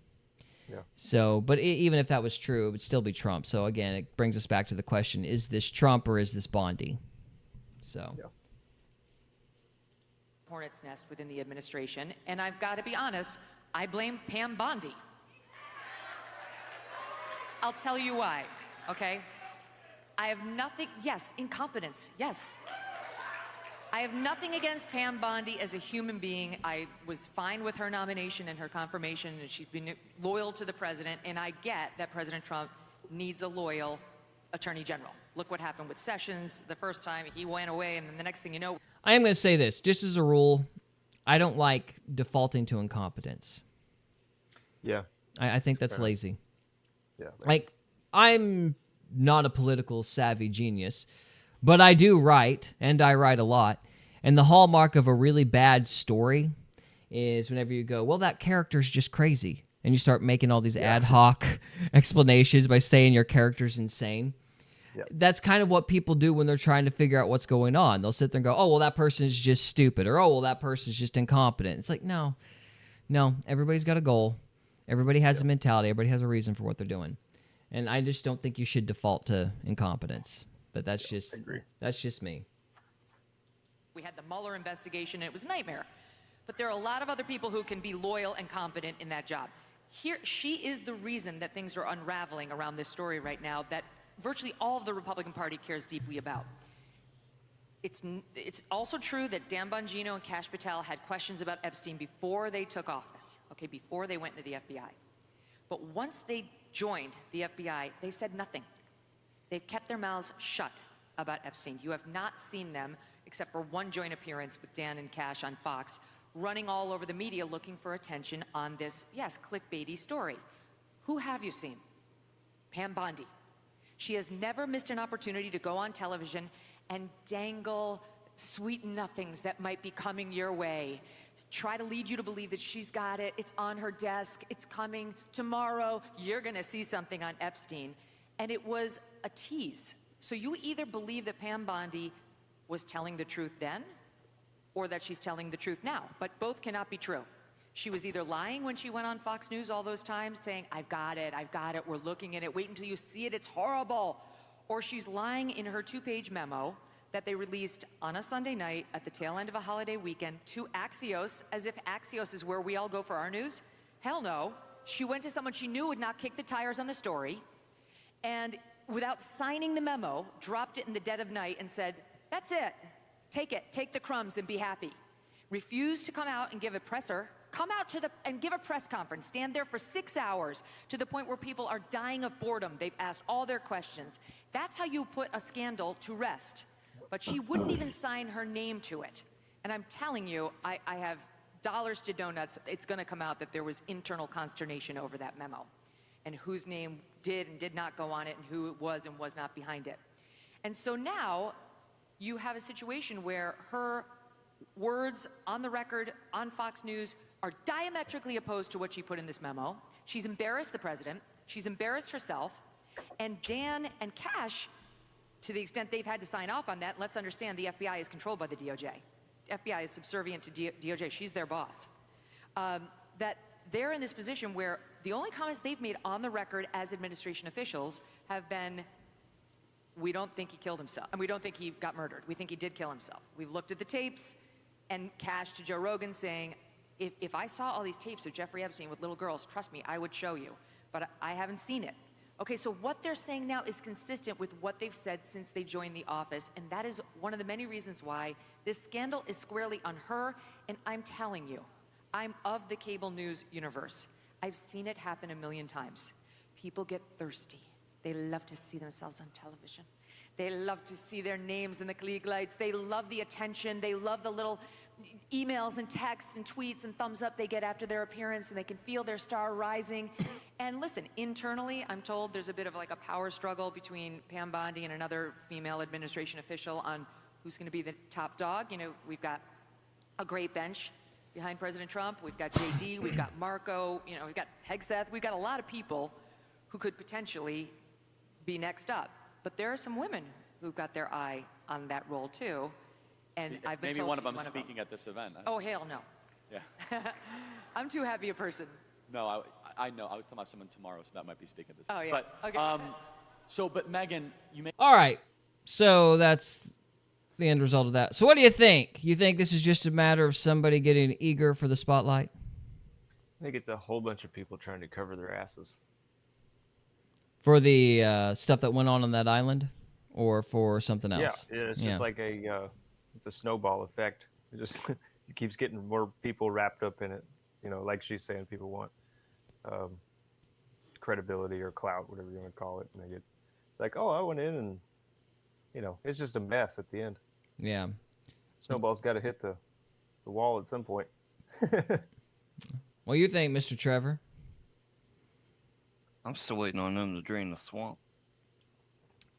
Yeah. So, but even if that was true, it would still be Trump. So again, it brings us back to the question: is this Trump or is this Bondi? So, yeah. Hornet's nest within the administration, and I've got to be honest, I blame Pam Bondi. I'll tell you why. Okay, I have nothing. Yes, incompetence. Yes. I have nothing against Pam Bondi as a human being. I was fine with her nomination and her confirmation, and she's been loyal to the president, and I get that President Trump needs a loyal attorney general. Look what happened with Sessions the first time. He went away, and then the next thing you know... I am going to say this, just as a rule, I don't like defaulting to incompetence. Yeah. I think that's lazy. Yeah. Like, I'm not a political savvy genius, but I do write, and I write a lot. And the hallmark of a really bad story is whenever you go, well, that character's just crazy. And you start making all these ad hoc explanations by saying your character's insane. Yep. That's kind of what people do when they're trying to figure out what's going on. They'll sit there and go, oh, well, that person is just stupid. Or, oh, well, that person's just incompetent. It's like, no, everybody's got a goal. Everybody has a mentality. Everybody has a reason for what they're doing. And I just don't think you should default to incompetence. But that's just me. We had the Mueller investigation, and it was a nightmare. But there are a lot of other people who can be loyal and competent in that job. She is the reason that things are unraveling around this story right now that virtually all of the Republican Party cares deeply about. It's also true that Dan Bongino and Kash Patel had questions about Epstein before they took office, before they went into the FBI. But once they joined the FBI, they said nothing. They've kept their mouths shut about Epstein. You have not seen them, except for one joint appearance with Dan and Kash on Fox, running all over the media looking for attention on this, yes, clickbaity story. Who have you seen? Pam Bondi. She has never missed an opportunity to go on television and dangle sweet nothings that might be coming your way. Try to lead you to believe that she's got it, it's on her desk, it's coming tomorrow, you're gonna see something on Epstein. And it was a tease. So you either believe that Pam Bondi was telling the truth then, or that she's telling the truth now, but both cannot be true. She was either lying when she went on Fox News all those times saying, I've got it, we're looking at it, wait until you see it, it's horrible. Or she's lying in her 2-page memo that they released on a Sunday night at the tail end of a holiday weekend to Axios, as if Axios is where we all go for our news. Hell no. She went to someone she knew would not kick the tires on the story, and without signing the memo, dropped it in the dead of night and said, that's it, take the crumbs and be happy. Refused to come out and give a presser, and give a press conference, stand there for 6 hours to the point where people are dying of boredom. They've asked all their questions. That's how you put a scandal to rest. But she wouldn't even sign her name to it. And I'm telling you, I have dollars to donuts. It's going to come out that there was internal consternation over that memo and whose name did and did not go on it and who was and was not behind it. And so now you have a situation where her words on the record on Fox News are diametrically opposed to what she put in this memo. She's embarrassed the president. She's embarrassed herself. And Dan and Cash, to the extent they've had to sign off on that, let's understand the FBI is controlled by the DOJ. FBI is subservient to DOJ. She's their boss. That they're in this position where the only comments they've made on the record as administration officials have been, we don't think he killed himself, and we don't think he got murdered. We think he did kill himself. We've looked at the tapes, and Cash to Joe Rogan saying, if I saw all these tapes of Jeffrey Epstein with little girls, trust me, I would show you, but I haven't seen it. Okay, so what they're saying now is consistent with what they've said since they joined the office, and that is one of the many reasons why this scandal is squarely on her, and I'm telling you, I'm of the cable news universe. I've seen it happen a million times. People get thirsty. They love to see themselves on television. They love to see their names in the Klieg lights. They love the attention. They love the little emails and texts and tweets and thumbs up they get after their appearance, and they can feel their star rising. And listen, internally, I'm told there's a bit of like a power struggle between Pam Bondi and another female administration official on who's going to be the top dog. You know, we've got a great bench behind President Trump. We've got JD, we've got Marco, you know, we've got Hegseth. We've got a lot of people who could potentially be next up. But there are some women who've got their eye on that role too. And I've been maybe told one of she's them speaking at this event. Oh, hell no. Yeah. I'm too happy a person. No, I know. I was talking about someone tomorrow, so that might be speaking at this Oh, event. yeah. But, Okay. but Megan, you may. All right. So that's the end result of that. So what do you think? You think this is just a matter of somebody getting eager for the spotlight? I think it's a whole bunch of people trying to cover their asses. For the stuff that went on that island, or for something else? Yeah, it's just like it's a snowball effect. It just it keeps getting more people wrapped up in it. You know, like she's saying, people want credibility or clout, whatever you want to call it, and they get like, oh, I went in, and you know, it's just a mess at the end. Yeah. Snowball's got to hit the wall at some point. What do you think, Mr. Trevor? I'm still waiting on them to drain the swamp.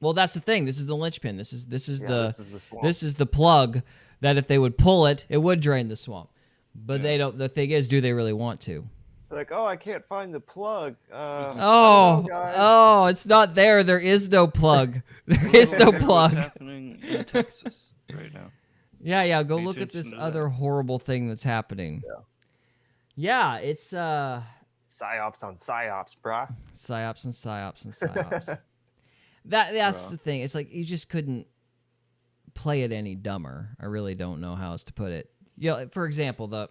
Well, that's the thing. This is the linchpin. This is the swamp. This is the plug that if they would pull it, it would drain the swamp. But they don't. The thing is, do they really want to? They're like, oh, I can't find the plug. Oh, it's not there. There is no plug. There is no plug. What's happening in Texas right now? Yeah. Go Pay look at this attention to other that. horrible thing that's happening. Yeah, it's Psyops on psyops, brah. psyops and psyops and psyops. That's the thing. It's like you just couldn't play it any dumber. I really don't know how else to put it. You know, for example,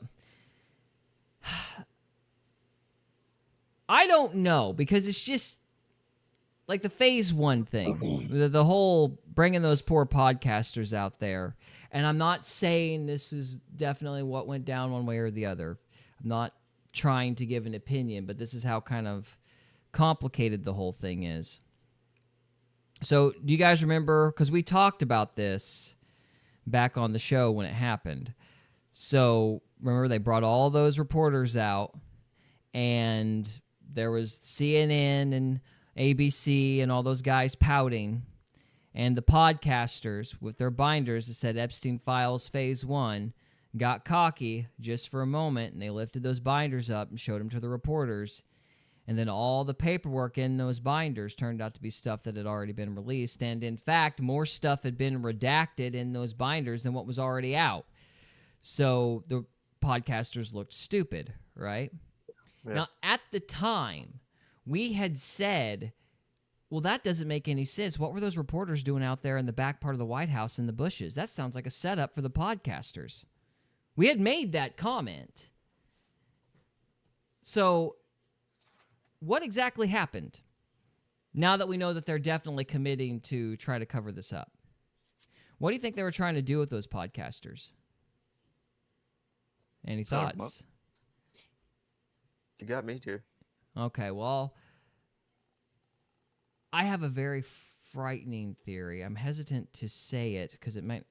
I don't know, because it's just like the phase one thing, the whole bringing those poor podcasters out there. And I'm not saying this is definitely what went down one way or the other. I'm not trying to give an opinion, but this is how kind of complicated the whole thing is. So do you guys remember, because we talked about this back on the show when it happened. So remember, they brought all those reporters out, and there was CNN and ABC and all those guys pouting, And the podcasters with their binders that said Epstein Files Phase 1 got cocky just for a moment, and they lifted those binders up and showed them to the reporters. And then all the paperwork in those binders turned out to be stuff that had already been released. And in fact, more stuff had been redacted in those binders than what was already out. So the podcasters looked stupid, right? Yeah. Now, at the time, we had said, well, that doesn't make any sense. What were those reporters doing out there in the back part of the White House in the bushes? That sounds like a setup for the podcasters. We had made that comment. So what exactly happened now that we know that they're definitely committing to try to cover this up? What do you think they were trying to do with those podcasters? Any thoughts? You got me too. Okay, well, I have a very frightening theory. I'm hesitant to say it because I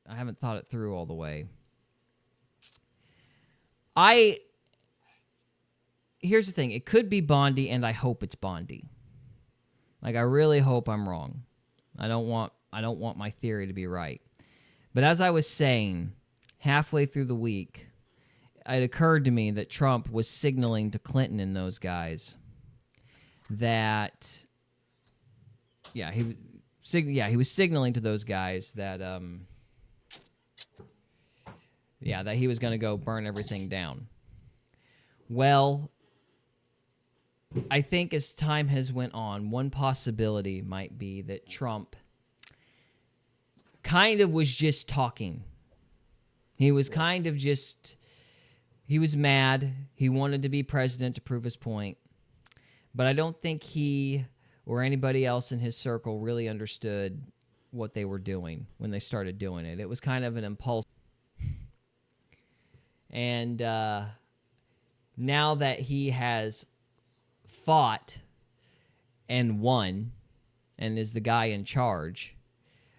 haven't thought it through all the way. Here's the thing. It could be Bondi, and I hope it's Bondi. Like, I really hope I'm wrong. I don't want my theory to be right. But as I was saying, halfway through the week, it occurred to me that Trump was signaling to Clinton and those guys that, he was signaling to those guys that, that he was going to go burn everything down. Well, I think as time has went on, one possibility might be that Trump kind of was just talking. He was kind of just, he was mad. He wanted to be president to prove his point. But I don't think he or anybody else in his circle really understood what they were doing when they started doing it. It was kind of an impulse. And now that he has fought and won and is the guy in charge,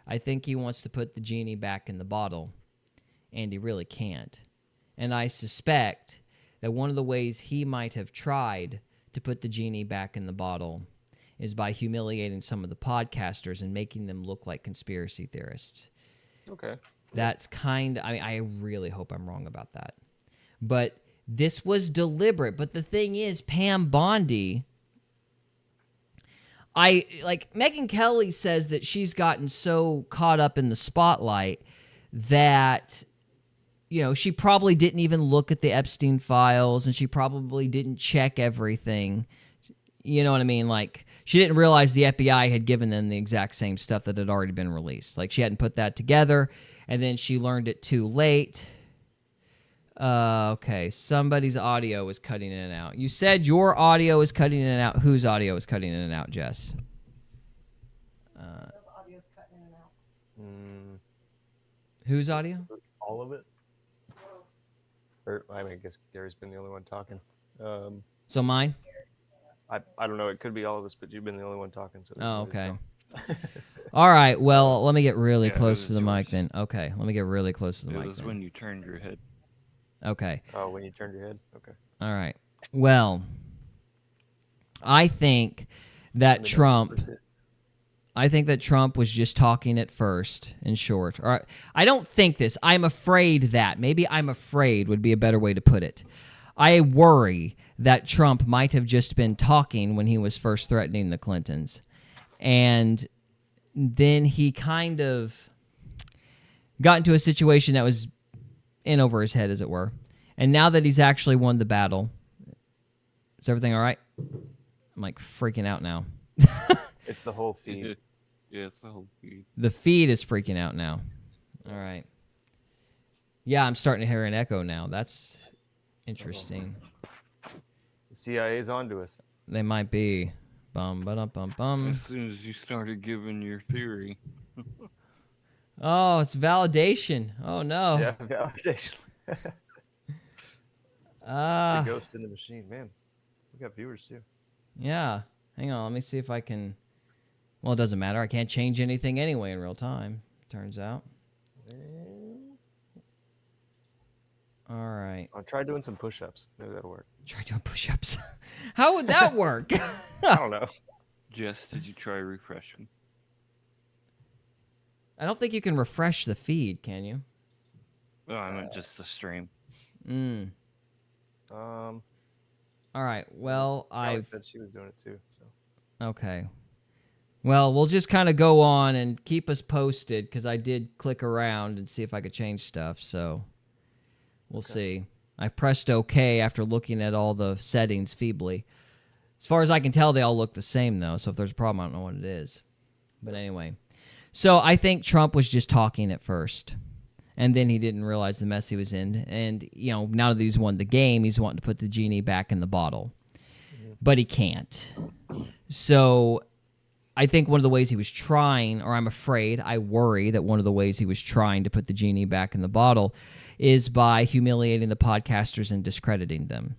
I think he wants to put the genie back in the bottle, and he really can't. And I suspect that one of the ways he might have tried to put the genie back in the bottle is by humiliating some of the podcasters and making them look like conspiracy theorists. Okay. That's I really hope I'm wrong about that. But this was deliberate. But the thing is, Pam Bondi, Megyn Kelly says that she's gotten so caught up in the spotlight that, she probably didn't even look at the Epstein files, and she probably didn't check everything. You know what I mean? Like, she didn't realize the FBI had given them the exact same stuff that had already been released. Like, she hadn't put that together, and then she learned it too late. Okay, somebody's audio is cutting in and out. You said your audio is cutting in and out. Whose audio is cutting in and out, Jess? Audio's cutting in and out. Whose audio? All of it? I guess Gary's been the only one talking. So mine? I don't know. It could be all of us, but you've been the only one talking. So okay. All right. Well, let me get really close to the mic then. Okay. Let me get really close to the mic. It was when you turned your head. Okay. Oh, when you turned your head? Okay. All right. Well, I think that Trump was just talking at first, in short. Or I don't think this. I'm afraid that. Maybe I'm afraid would be a better way to put it. I worry that Trump might have just been talking when he was first threatening the Clintons. And then he kind of got into a situation that was in over his head, as it were. And now that he's actually won the battle, is everything all right? I'm like freaking out now. It's the whole feed. Yeah, it's the whole feed. The feed is freaking out now. All right. Yeah, I'm starting to hear an echo now. That's interesting. The CIA's onto us. They might be. Bum. As soon as you started giving your theory. Oh, it's validation. Oh, no. Yeah, validation. The ghost in the machine. Man, we got viewers, too. Yeah. Hang on. Let me see if I can... Well, it doesn't matter. I can't change anything anyway in real time, turns out. All right. I'll try doing some push-ups. Maybe that'll work. Try doing push-ups. How would that work? I don't know. Jess, did you try refreshing? I don't think you can refresh the feed, can you? Oh, I meant just the stream. All right. Well, Kelly said she was doing it too. So. Okay. Well, we'll just kind of go on and keep us posted because I did click around and see if I could change stuff. So we'll see. I pressed OK after looking at all the settings feebly. As far as I can tell, they all look the same, though. So if there's a problem, I don't know what it is. But anyway. So I think Trump was just talking at first. And then he didn't realize the mess he was in. And, now that he's won the game, he's wanting to put the genie back in the bottle. But he can't. So I think one of the ways he was trying, or I'm afraid, I worry that one of the ways he was trying to put the genie back in the bottle is by humiliating the podcasters and discrediting them.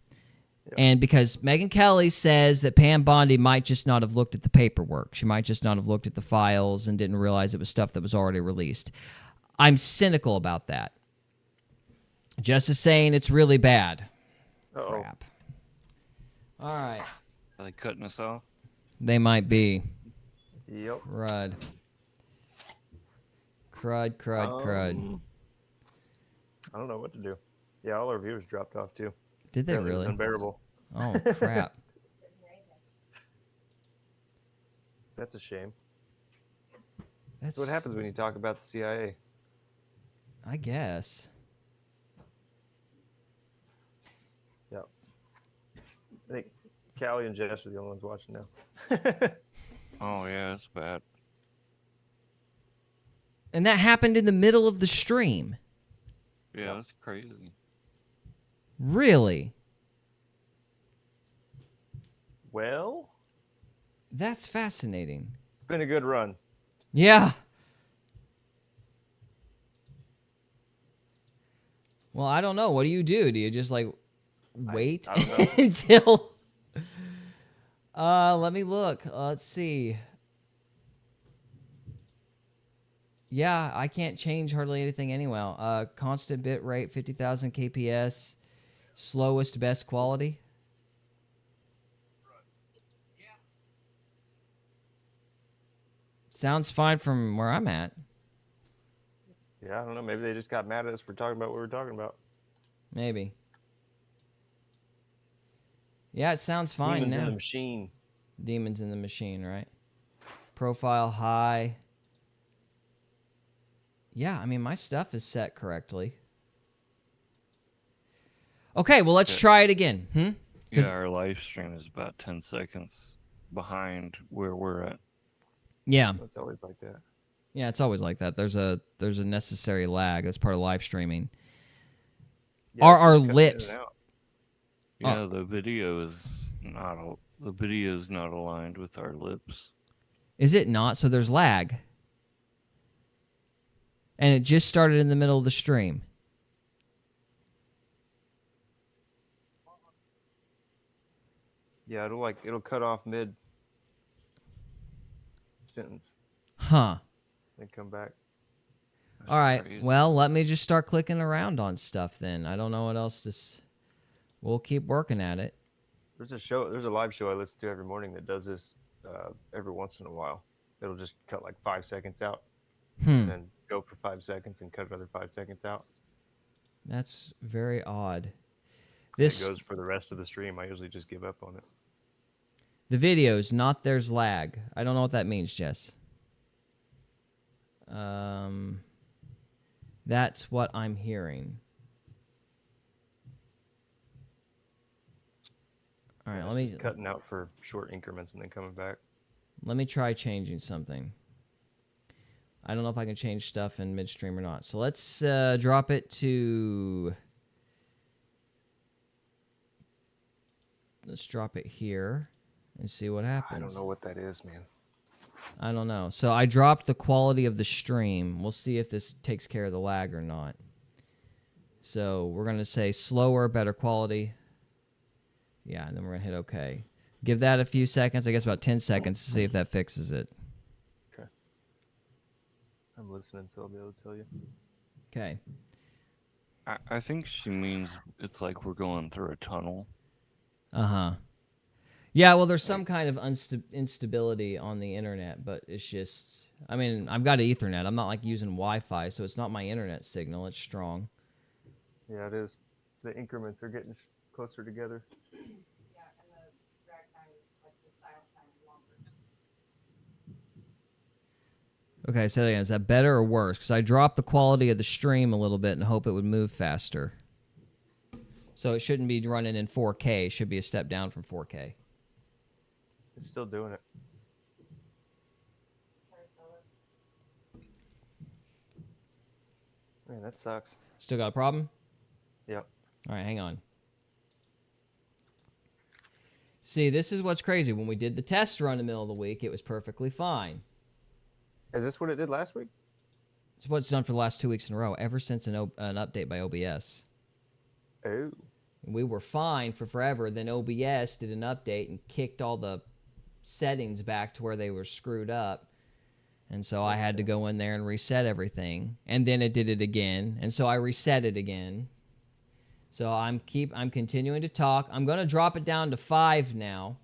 Yep. And because Megyn Kelly says that Pam Bondi might just not have looked at the paperwork. She might just not have looked at the files and didn't realize it was stuff that was already released. I'm cynical about that. Just as saying it's really bad. Uh-oh. Crap. All right. Are they cutting us off? They might be. Yep. Crud. Crud. I don't know what to do. Yeah, all our viewers dropped off too. Did they Apparently really? It was unbearable. Oh, crap. That's a shame. That's what happens when you talk about the CIA. I guess. Yeah. I think Callie and Jess are the only ones watching now. Oh, yeah, that's bad. And that happened in the middle of the stream. Yeah, that's crazy. Really? Well? That's fascinating. It's been a good run. Yeah. Well, I don't know. What do you do? Do you just wait I don't know. until... let me look. Let's see. Yeah, I can't change hardly anything anyway. Constant bit rate, 50,000 kps. Slowest, best quality. Sounds fine from where I'm at. Yeah, I don't know. Maybe they just got mad at us for talking about what we were talking about. Maybe. Yeah, it sounds fine Demons now. in the machine. Demons in the machine, right? Profile high. Yeah, I mean, my stuff is set correctly. Okay, well, let's try it again. Yeah, our live stream is about 10 seconds behind where we're at. Yeah. It's always like that. Yeah, it's always like that. There's a necessary lag. That's part of live streaming. Yeah, Are our coming in lips... and out. Yeah, the video is not aligned with our lips. Is it not? So there's lag. And it just started in the middle of the stream. Yeah, it'll cut off mid sentence. Huh. Then come back. That's All right. crazy. Well, let me just start clicking around on stuff then. I don't know what else to... We'll keep working at it. There's a live show I listen to every morning that does this every once in a while. It'll just cut 5 seconds out, and then go for 5 seconds and cut another 5 seconds out. That's very odd. It goes for the rest of the stream. I usually just give up on it. The videos, not there's lag. I don't know what that means, Jess. That's what I'm hearing. All right, let me... Cutting out for short increments and then coming back. Let me try changing something. I don't know if I can change stuff in midstream or not. So let's drop it to... Let's drop it here and see what happens. I don't know what that is, man. I don't know. So I dropped the quality of the stream. We'll see if this takes care of the lag or not. So we're going to say slower, better quality. Yeah, and then we're going to hit OK. Give that a few seconds, I guess about 10 seconds, to see if that fixes it. Okay. I'm listening, so I'll be able to tell you. Okay. I think she means it's like we're going through a tunnel. Uh-huh. Yeah, well, there's some kind of instability on the internet, but it's just... I mean, I've got Ethernet. I'm not like using Wi-Fi, so it's not my internet signal. It's strong. Yeah, it is. So the increments are getting closer together. Yeah, and the drag time is like the silent time is longer. Okay, so again, is that better or worse? Because I dropped the quality of the stream a little bit and hope it would move faster. So it shouldn't be running in 4K. It should be a step down from 4K. It's still doing it. Man, that sucks. Still got a problem? Yep. All right, hang on. See, this is what's crazy. When we did the test run in the middle of the week, it was perfectly fine. Is this what it did last week? It's what it's done for the last 2 weeks in a row, ever since an update by OBS. Oh. We were fine for forever. Then OBS did an update and kicked all the settings back to where they were screwed up. And so I had to go in there and reset everything. And then it did it again. And so I reset it again. So I'm continuing to talk. I'm going to drop it down to 5 now.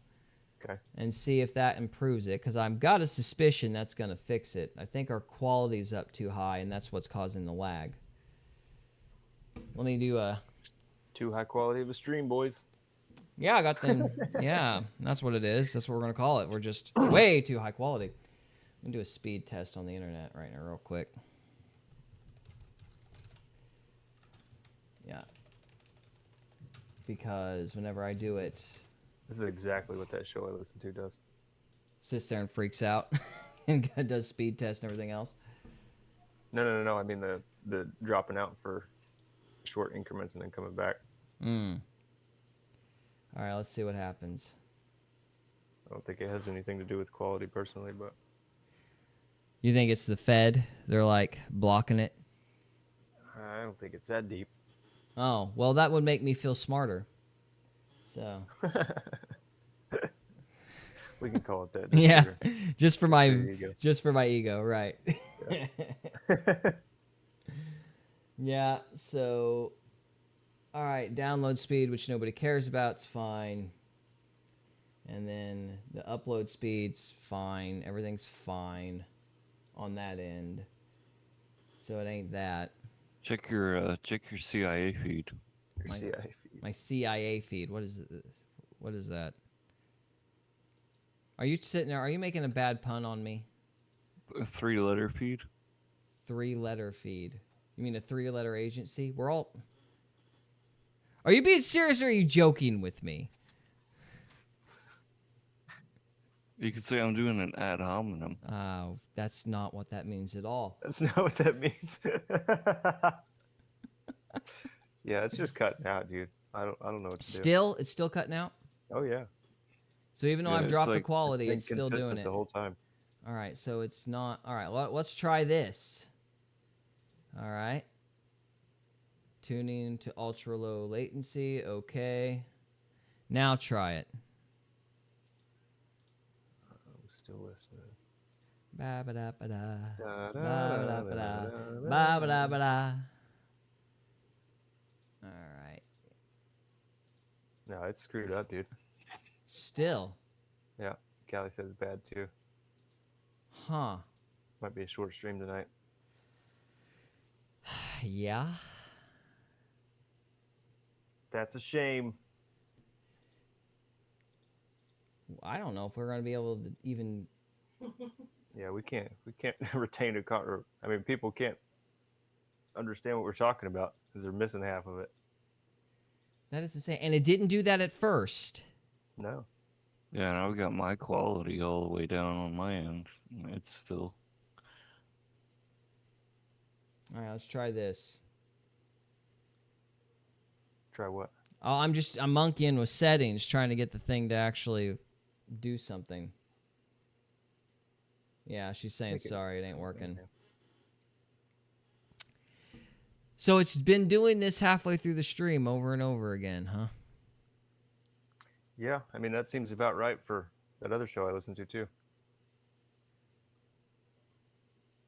Okay. And see if that improves it, because I've got a suspicion that's going to fix it. I think our quality's up too high, and that's what's causing the lag. Let me do a... Too high quality of a stream, boys. Yeah, I got them. Yeah, that's what it is. That's what we're going to call it. We're just way too high quality. I'm going to do a speed test on the internet right now real quick. Yeah. Because whenever I do it... This is exactly what that show I listen to does. Sits there and freaks out and does speed tests and everything else. No. I mean the dropping out for short increments and then coming back. All right, let's see what happens. I don't think it has anything to do with quality personally, but... You think it's the Fed? They're like blocking it? I don't think it's that deep. Oh, well, that would make me feel smarter. So... We can call it that. Yeah, Sure. just for my ego, right? Yeah. Yeah. So, all right, download speed, which nobody cares about, is fine. And then the upload speed's fine. Everything's fine on that end. So it ain't that. Check your CIA feed. Your CIA feed. My CIA feed. What is this? What is that? Are you sitting there? Are you making a bad pun on me? A 3-letter feed. 3-letter feed. You mean a 3-letter agency? We're all... Are you being serious or are you joking with me? You could say I'm doing an ad hominem. That's not what that means at all. That's not what that means. Yeah, it's just cutting out, dude. I don't know what to do. It's still cutting out? Oh yeah. So even though Yeah, I've it's dropped the like- quality, been it's still doing consistent it. the whole time. All right, so it's not... All right, let's try this. All right. Tuning to ultra low latency. Okay. Now try it. I'm still listening. Ba-ba-da-ba-da. Ba-ba-da-ba-da. Ba-ba-da-ba-da. All right. No, it's screwed up, dude. Still. Yeah, Callie says it's bad too. Huh. Might be a short stream tonight. Yeah. That's a shame. I don't know if we're going to be able to even... Yeah, we can't retain a I mean, people can't understand what we're talking about because they're missing half of it. That is to say, and it didn't do that at first. No. Yeah, and I've got my quality all the way down on my end. It's still... All right, let's try this. Try what? Oh, I'm monkeying with settings, trying to get the thing to actually do something. Yeah, she's saying sorry, it ain't working. So it's been doing this halfway through the stream over and over again, huh? Yeah, I mean, that seems about right for that other show I listened to too.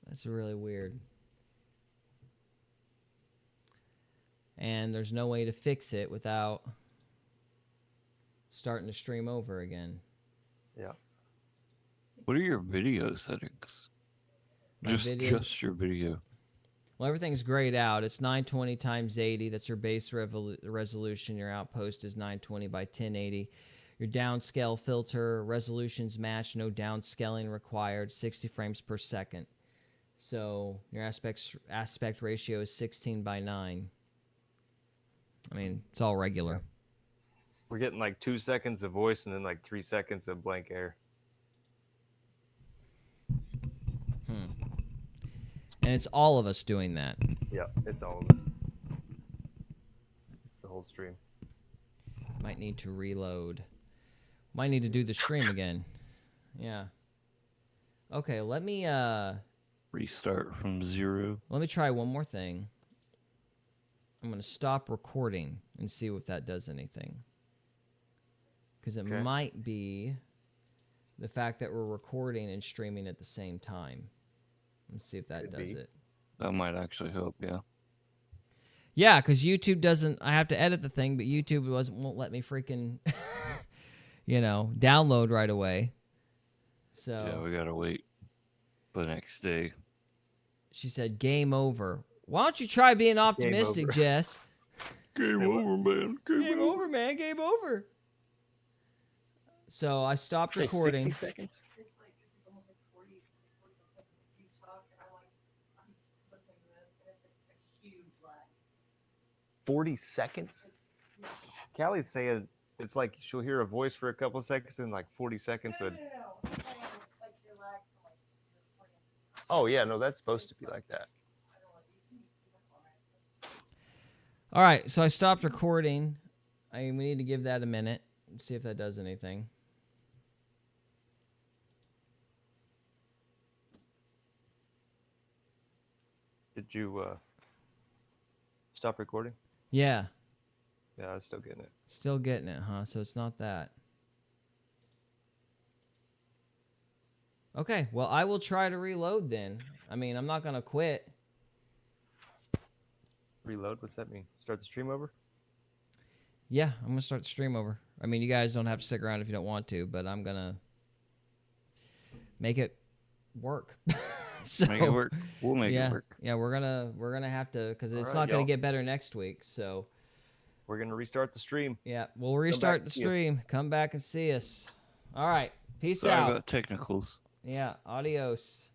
That's really weird. And there's no way to fix it without starting to stream over again. Yeah. What are your video settings? Just your video. Well, everything's grayed out. It's 920 times 80. That's your base resolution. Your outpost is 920 by 1080. Your downscale filter resolutions match. No downscaling required. 60 frames per second. So your aspect ratio is 16 by 9. I mean, it's all regular. We're getting like 2 seconds of voice and then like 3 seconds of blank air. And it's all of us doing that. Yeah, it's all of us. It's the whole stream. Might need to reload. Might need to do the stream again. Yeah. Okay, let me Restart from 0. let me try one more thing. I'm going to stop recording and see if that does anything. Because it might be the fact that we're recording and streaming at the same time. Let's see if that does it. That might actually help, yeah. Yeah, because YouTube doesn't... I have to edit the thing, but YouTube won't let me freaking, download right away. So Yeah, we gotta wait the next day. She said, game over. Why don't you try being optimistic, Jess? Game over, man. Game over, man. Game over. So I stopped recording. 60 seconds? It's almost like 40 seconds. You talk, and I'm listening to this, and it's a huge lag. 40 seconds? Callie's saying it's like she'll hear a voice for a couple of seconds and like 40 seconds. No. Like your lag from like your recording. Oh, yeah, no, that's supposed to be like that. All right, so I stopped recording. We need to give that a minute and see if that does anything. Did you stop recording? Yeah. Yeah, I was still getting it. Still getting it, huh? So it's not that. Okay, well, I will try to reload then. I mean, I'm not going to quit. Reload? What's that mean? Start the stream over? Yeah, I'm going to start the stream over. I mean, you guys don't have to stick around if you don't want to, but I'm going to make it work. So, make it work. We'll make it work. Yeah, we're gonna have to, because it's right, not gonna y'all. get better next week. So We're going to restart the stream. yeah, we'll restart the stream. Come back and see us. All right, peace Sorry out. about technicals. Yeah, adios.